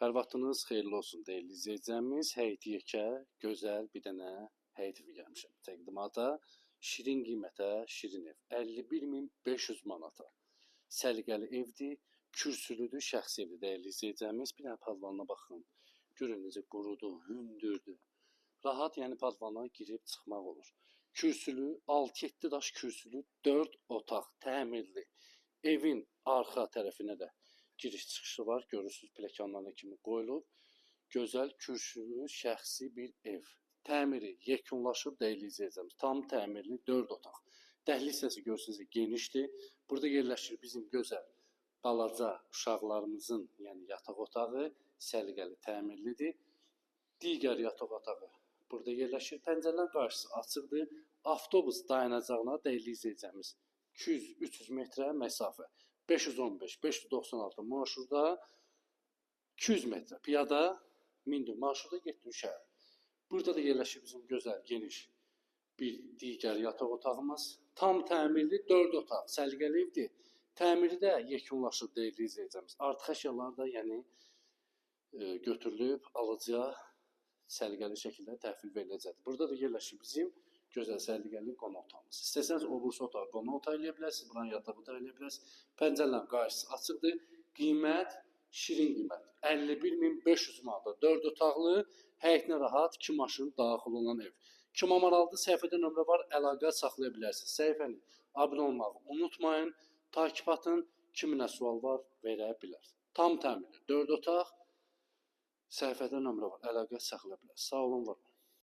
Hər vaxtınız xeyirli olsun değerli izləyicimiz. Həyəti yekə, gözəl bir dənə həyət evi gəlmişəm. Təqdimata şirin qiymətə şirin ev. 51.500 manata. Səliqəli evdir, kürsülüdür, şəxsi evdir değerli izləyicimiz. Bir dənə padvanına baxın. Görün necə qurudu, hündürdür. Rahat, yəni padvana girib çıxmaq olur. Kürsülü, 6-7 daş kürsülü, 4 otaq, təmirli. Evin arxa tərəfinə də giriş çıxışı var. Görürsünüz, pləkanlarına kimi qoyulub. Gözəl, kürsülü, şəxsi bir ev. Təmiri yekunlaşıb değerli izləyicimiz. Tam təmirli 4 otaq. Dəhliz hissəsi görürsünüz genişdir. Burada yerləşir bizim gözəl balaca uşaqlarımızın, yəni yataq otağı, səliqəli, təmirlidir. Digər yataq otağı burada yerləşir. Pəncərələr qarşısı açıqdır. Avtobus dayanacağına değerli izləyicimiz 200-300 metrə məsafə. 515-596 marşrutda 200 metrə piyada mindim marşrutda getdim şəhər. Burada da yerləşir bizim gözəl, geniş bir digər yataq otağımız. Tam təmirli 4 otaq, səliqəli evdir. Təmiri də yekunlaşıb değerli izləyicimiz. Artıq əşyalar da yəni götürülüb alıcıya səliqəli şəkildə təhvil veriləcəkdir. Burada da yerləşir bizim gözəl səliqəli qonaq otağımız. İstəsəniz o birisi otağı qonaq otağı eləyə bilərsiniz, buranı yataq otağı eləyə bilərsiniz. Pəncərələrin qarşısı açıqdır. Qiymət şirin qiymət. 51.500 manata 4 otaqlı, həyətinə rahat 2 maşın daxil olan ev. Kim maraqlıdır, səhifədə nömrə var, əlaqə saxlaya bilərsiniz. Səhifəni abunə olmağı unutmayın. Takip atın, kiminə sual var, verə bilər. Tam təminli 4 otaq, səhifədə nömrə var, əlaqə saxlaya bilərsiniz. Sağ olun, var olun.